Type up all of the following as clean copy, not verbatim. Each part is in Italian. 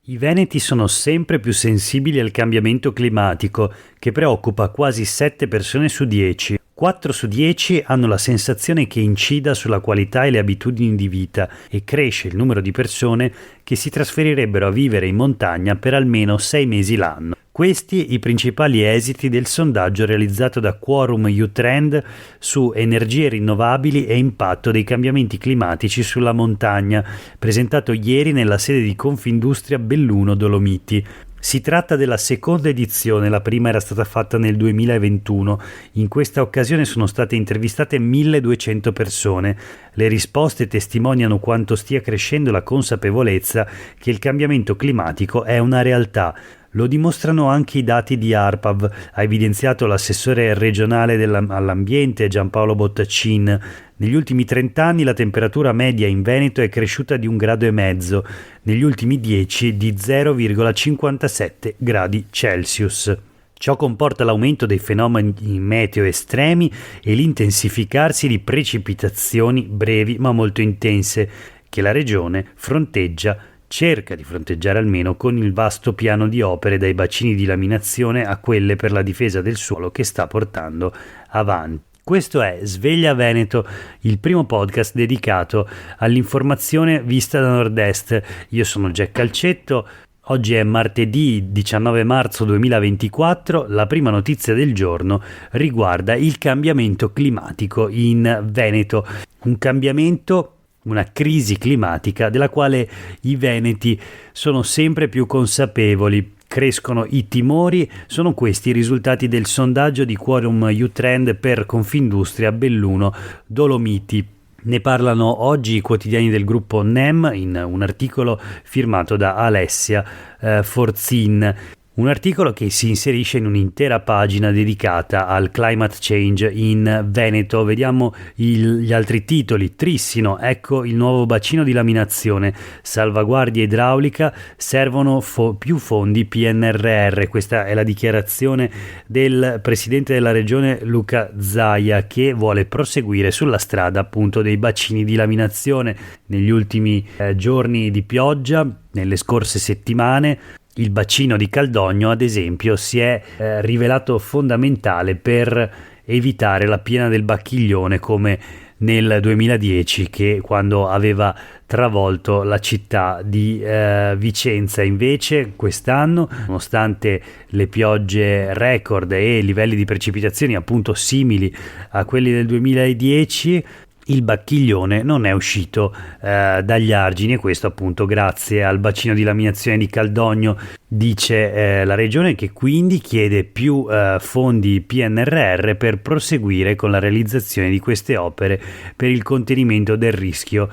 I veneti sono sempre più sensibili al cambiamento climatico, che preoccupa quasi 7 persone su 10. 4 su 10 hanno la sensazione che incida sulla qualità e le abitudini di vita e cresce il numero di persone che si trasferirebbero a vivere in montagna per almeno 6 mesi l'anno. Questi i principali esiti del sondaggio realizzato da Quorum Youth Trend su energie rinnovabili e impatto dei cambiamenti climatici sulla montagna, presentato ieri nella sede di Confindustria Belluno Dolomiti. Si tratta della seconda edizione, la prima era stata fatta nel 2021. In questa occasione sono state intervistate 1200 persone. Le risposte testimoniano quanto stia crescendo la consapevolezza che il cambiamento climatico è una realtà. Lo dimostrano anche i dati di ARPAV, ha evidenziato l'assessore regionale all'ambiente Giampaolo Bottaccin. Negli ultimi 30 anni la temperatura media in Veneto è cresciuta di 1,5 gradi, negli ultimi 10 di 0,57 gradi Celsius. Ciò comporta l'aumento dei fenomeni meteo estremi e l'intensificarsi di precipitazioni brevi ma molto intense, che la regione cerca di fronteggiare almeno con il vasto piano di opere dai bacini di laminazione a quelle per la difesa del suolo che sta portando avanti. Questo è Sveglia Veneto, il primo podcast dedicato all'informazione vista da nord-est. Io sono Jack Calcetto. Oggi è martedì 19 marzo 2024, la prima notizia del giorno riguarda il cambiamento climatico in Veneto, una crisi climatica della quale i veneti sono sempre più consapevoli. Crescono i timori, sono questi i risultati del sondaggio di Quorum Youth Trend per Confindustria Belluno Dolomiti. Ne parlano oggi i quotidiani del gruppo NEM in un articolo firmato da Alessia Forzin. Un articolo che si inserisce in un'intera pagina dedicata al climate change in Veneto. Vediamo gli altri titoli. Trissino, ecco il nuovo bacino di laminazione. Salvaguardia idraulica, servono più fondi PNRR. Questa è la dichiarazione del presidente della regione Luca Zaia, che vuole proseguire sulla strada appunto dei bacini di laminazione. Negli ultimi giorni di pioggia, nelle scorse settimane, il bacino di Caldogno, ad esempio, si è rivelato fondamentale per evitare la piena del Bacchiglione come nel 2010, che quando aveva travolto la città di Vicenza. Invece quest'anno, nonostante le piogge record e livelli di precipitazioni appunto simili a quelli del 2010, il Bacchiglione non è uscito dagli argini, e questo appunto grazie al bacino di laminazione di Caldogno, dice la regione, che quindi chiede più fondi PNRR per proseguire con la realizzazione di queste opere per il contenimento del rischio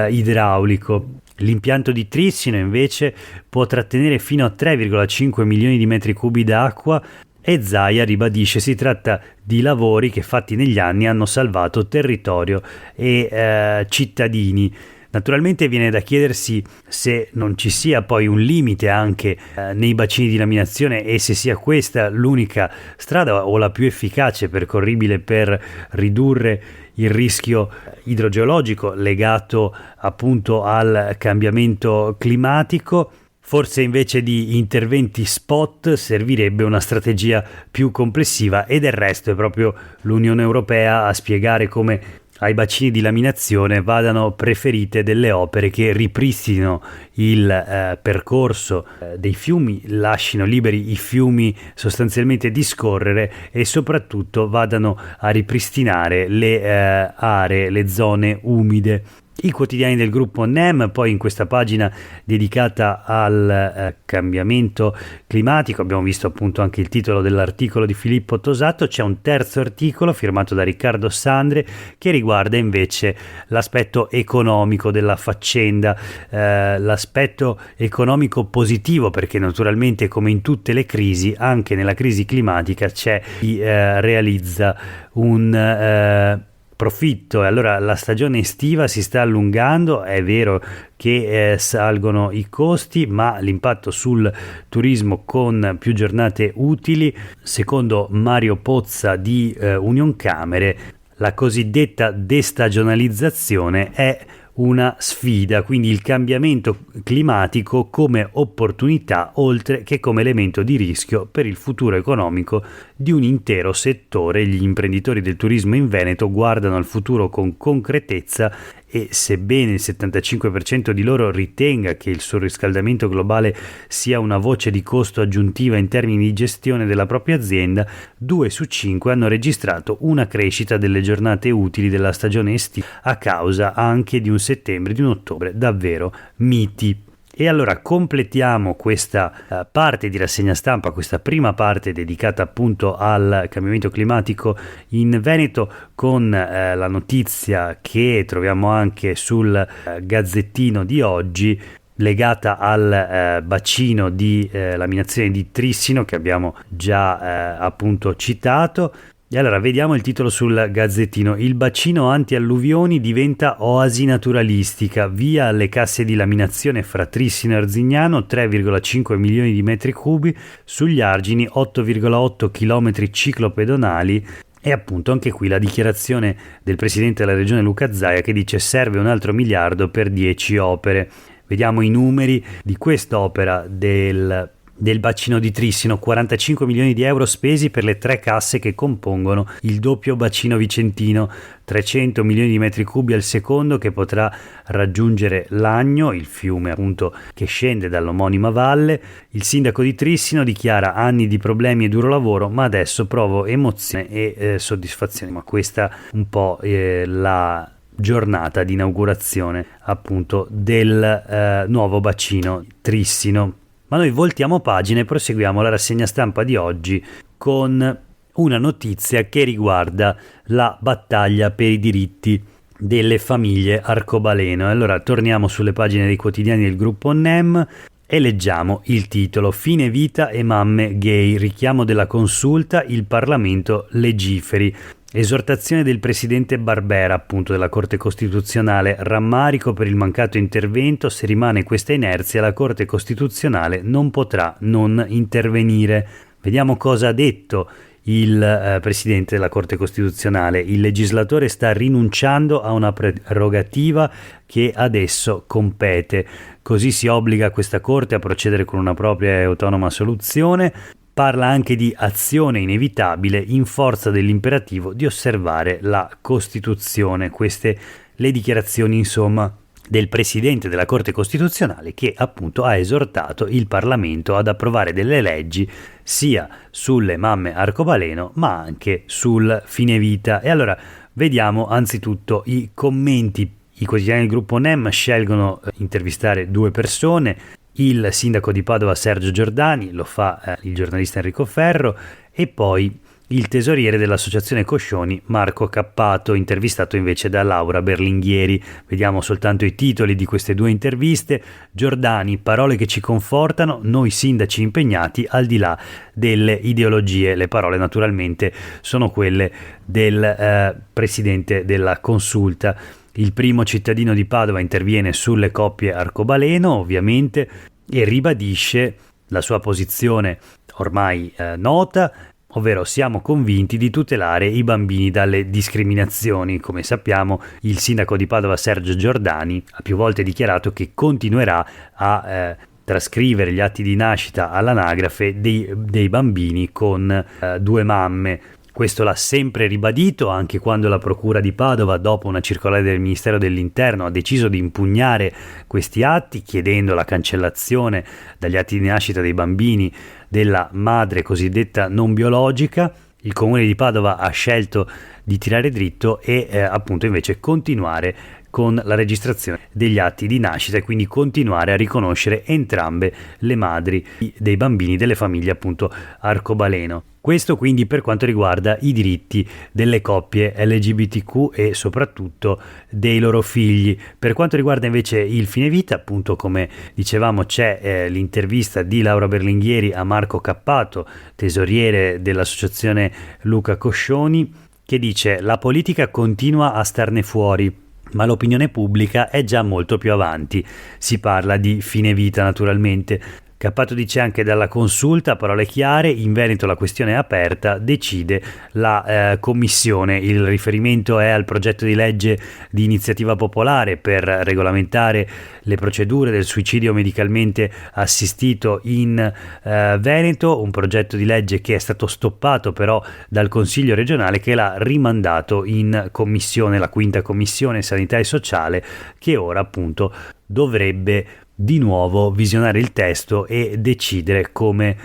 idraulico. L'impianto di Trissino invece può trattenere fino a 3,5 milioni di metri cubi d'acqua, e Zaia ribadisce si tratta di lavori che fatti negli anni hanno salvato territorio e cittadini. Naturalmente viene da chiedersi se non ci sia poi un limite anche nei bacini di laminazione e se sia questa l'unica strada o la più efficace percorribile per ridurre il rischio idrogeologico legato appunto al cambiamento climatico. Forse invece di interventi spot servirebbe una strategia più complessiva, e del resto è proprio l'Unione Europea a spiegare come ai bacini di laminazione vadano preferite delle opere che ripristinino il percorso dei fiumi, lasciano liberi i fiumi sostanzialmente di scorrere e soprattutto vadano a ripristinare le aree, le zone umide. I quotidiani del gruppo NEM poi in questa pagina dedicata al cambiamento climatico, abbiamo visto appunto anche il titolo dell'articolo di Filippo Tosato, c'è un terzo articolo firmato da Riccardo Sandre che riguarda invece l'aspetto economico della faccenda, l'aspetto economico positivo, perché naturalmente come in tutte le crisi, anche nella crisi climatica c'è chi realizza un profitto. E allora la stagione estiva si sta allungando, è vero che salgono i costi, ma l'impatto sul turismo con più giornate utili, secondo Mario Pozza di Unioncamere, la cosiddetta destagionalizzazione è una sfida, quindi il cambiamento climatico come opportunità oltre che come elemento di rischio per il futuro economico di un intero settore. Gli imprenditori del turismo in Veneto guardano al futuro con concretezza e sebbene il 75% di loro ritenga che il surriscaldamento globale sia una voce di costo aggiuntiva in termini di gestione della propria azienda, 2 su 5 hanno registrato una crescita delle giornate utili della stagione estiva a causa anche di un settembre e di un ottobre davvero miti. E allora completiamo questa parte di rassegna stampa, questa prima parte dedicata appunto al cambiamento climatico in Veneto con la notizia che troviamo anche sul Gazzettino di oggi legata al bacino di laminazione di Trissino che abbiamo già appunto citato. E allora vediamo il titolo sul Gazzettino: il bacino anti-alluvioni diventa oasi naturalistica, via alle casse di laminazione fra Trissino e Arzignano, 3,5 milioni di metri cubi, sugli argini 8,8 chilometri ciclopedonali. E appunto anche qui la dichiarazione del presidente della regione Luca Zaia che dice serve un altro miliardo per 10 opere. Vediamo i numeri di quest'opera del bacino di Trissino: 45 milioni di euro spesi per le 3 casse che compongono il doppio bacino vicentino, 300 milioni di metri cubi al secondo che potrà raggiungere l'Agno, il fiume appunto che scende dall'omonima valle. Il sindaco di Trissino dichiara anni di problemi e duro lavoro, ma adesso provo emozione e soddisfazione. Ma questa un po' la giornata di inaugurazione appunto del nuovo bacino Trissino. Ma noi voltiamo pagina e proseguiamo la rassegna stampa di oggi con una notizia che riguarda la battaglia per i diritti delle famiglie arcobaleno. Allora torniamo sulle pagine dei quotidiani del gruppo NEM e leggiamo il titolo: Fine vita e mamme gay, richiamo della consulta, il Parlamento legiferi. Esortazione del presidente Barbera, appunto della Corte Costituzionale: rammarico per il mancato intervento, se rimane questa inerzia la Corte Costituzionale non potrà non intervenire. Vediamo cosa ha detto il presidente della Corte Costituzionale: il legislatore sta rinunciando a una prerogativa che adesso compete, così si obbliga questa Corte a procedere con una propria e autonoma soluzione. Parla anche di azione inevitabile in forza dell'imperativo di osservare la Costituzione. Queste le dichiarazioni, insomma, del presidente della Corte Costituzionale, che appunto ha esortato il Parlamento ad approvare delle leggi sia sulle mamme arcobaleno ma anche sul fine vita. E allora vediamo anzitutto i commenti. I quotidiani del gruppo NEM scelgono intervistare 2 persone: il sindaco di Padova Sergio Giordani, lo fa il giornalista Enrico Ferro, e poi il tesoriere dell'associazione Coscioni Marco Cappato, intervistato invece da Laura Berlinghieri. Vediamo soltanto i titoli di queste 2 interviste. Giordani: parole che ci confortano, noi sindaci impegnati al di là delle ideologie. Le parole naturalmente sono quelle del presidente della consulta. Il primo cittadino di Padova interviene sulle coppie arcobaleno, ovviamente, e ribadisce la sua posizione ormai nota, ovvero siamo convinti di tutelare i bambini dalle discriminazioni. Come sappiamo, il sindaco di Padova Sergio Giordani ha più volte dichiarato che continuerà a trascrivere gli atti di nascita all'anagrafe dei bambini con 2 mamme. Questo l'ha sempre ribadito anche quando la Procura di Padova, dopo una circolare del Ministero dell'Interno, ha deciso di impugnare questi atti, chiedendo la cancellazione dagli atti di nascita dei bambini della madre cosiddetta non biologica. Il Comune di Padova ha scelto di tirare dritto e appunto invece continuare con la registrazione degli atti di nascita e quindi continuare a riconoscere entrambe le madri dei bambini delle famiglie appunto arcobaleno. Questo quindi per quanto riguarda i diritti delle coppie LGBTQ e soprattutto dei loro figli. Per quanto riguarda invece il fine vita, appunto come dicevamo c'è l'intervista di Laura Berlinghieri a Marco Cappato, tesoriere dell'associazione Luca Coscioni, che dice: la politica continua a starne fuori, ma l'opinione pubblica è già molto più avanti. Si parla di fine vita naturalmente. Cappato dice anche: dalla consulta, parole chiare, in Veneto la questione è aperta, decide la commissione. Il riferimento è al progetto di legge di iniziativa popolare per regolamentare le procedure del suicidio medicalmente assistito in Veneto, un progetto di legge che è stato stoppato però dal Consiglio regionale, che l'ha rimandato in commissione, la quinta commissione sanità e sociale, che ora appunto dovrebbe di nuovo visionare il testo e decidere come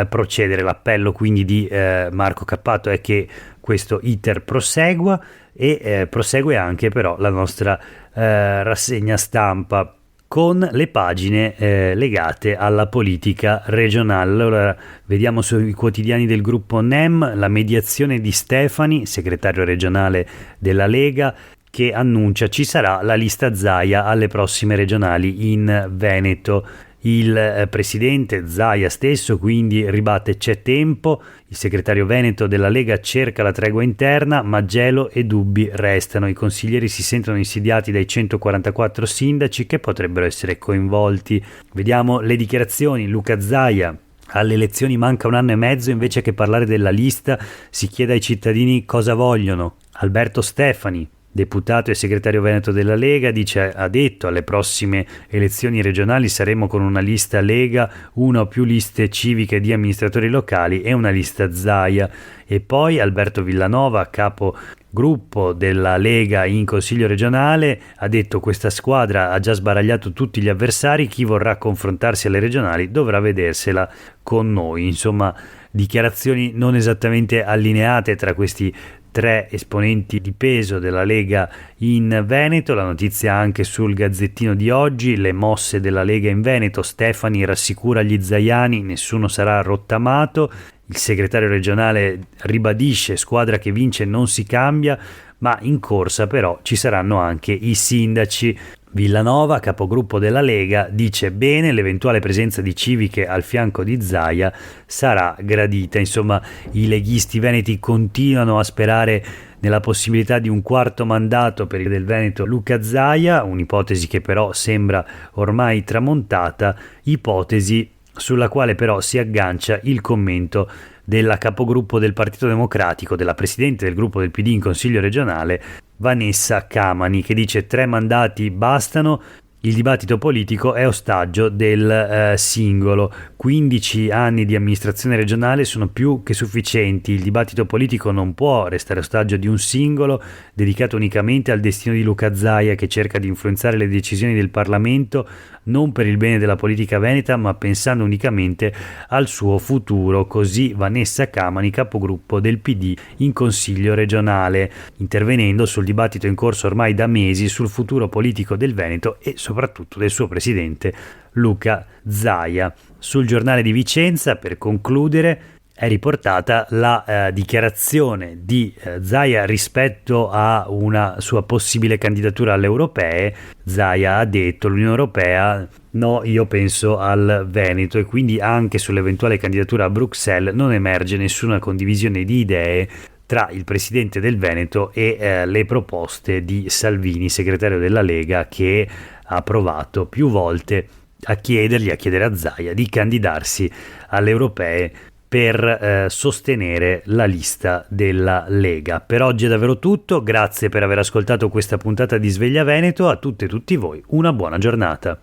procedere. L'appello quindi di Marco Cappato è che questo iter prosegua, e prosegue anche però la nostra rassegna stampa con le pagine legate alla politica regionale. Allora, vediamo sui quotidiani del gruppo NEM la mediazione di Stefani, segretario regionale della Lega, che annuncia ci sarà la lista Zaia alle prossime regionali in Veneto. Il presidente Zaia stesso quindi ribatte: c'è tempo. Il segretario veneto della Lega cerca la tregua interna, ma gelo e dubbi restano. I consiglieri si sentono insidiati dai 144 sindaci che potrebbero essere coinvolti. Vediamo le dichiarazioni. Luca Zaia: alle elezioni manca un anno e mezzo, invece che parlare della lista si chiede ai cittadini cosa vogliono. Alberto Stefani, deputato e segretario veneto della Lega, ha detto: alle prossime elezioni regionali saremo con una lista Lega, una o più liste civiche di amministratori locali e una lista Zaia. E poi Alberto Villanova, capo gruppo della Lega in Consiglio regionale, ha detto: questa squadra ha già sbaragliato tutti gli avversari, chi vorrà confrontarsi alle regionali dovrà vedersela con noi. Insomma, dichiarazioni non esattamente allineate tra questi tre esponenti di peso della Lega in Veneto. La notizia anche sul Gazzettino di oggi: le mosse della Lega in Veneto, Stefani rassicura gli zaiani, nessuno sarà rottamato. Il segretario regionale ribadisce: squadra che vince non si cambia, ma in corsa però ci saranno anche i sindaci. Villanova, capogruppo della Lega, dice: bene, l'eventuale presenza di civiche al fianco di Zaia sarà gradita. Insomma, i leghisti veneti continuano a sperare nella possibilità di un quarto mandato per il del Veneto Luca Zaia, un'ipotesi che però sembra ormai tramontata, ipotesi sulla quale però si aggancia il commento della capogruppo del Partito Democratico, della presidente del gruppo del PD in Consiglio regionale, Vanessa Camani, che dice: 3 mandati bastano, il dibattito politico è ostaggio del singolo. 15 anni di amministrazione regionale sono più che sufficienti, il dibattito politico non può restare ostaggio di un singolo dedicato unicamente al destino di Luca Zaia, che cerca di influenzare le decisioni del Parlamento non per il bene della politica veneta ma pensando unicamente al suo futuro. Così Vanessa Camani, capogruppo del PD in Consiglio regionale, intervenendo sul dibattito in corso ormai da mesi sul futuro politico del Veneto e soprattutto del suo presidente Luca Zaia. Sul giornale di Vicenza, per concludere, è riportata la dichiarazione di Zaia rispetto a una sua possibile candidatura alle europee. Zaia ha detto: l'Unione Europea no, io penso al Veneto, e quindi anche sull'eventuale candidatura a Bruxelles non emerge nessuna condivisione di idee tra il presidente del Veneto e le proposte di Salvini, segretario della Lega, che ha provato più volte a chiedere a Zaia di candidarsi alle europee per sostenere la lista della Lega. Per oggi è davvero tutto, grazie per aver ascoltato questa puntata di Sveglia Veneto. A tutte e tutti voi una buona giornata.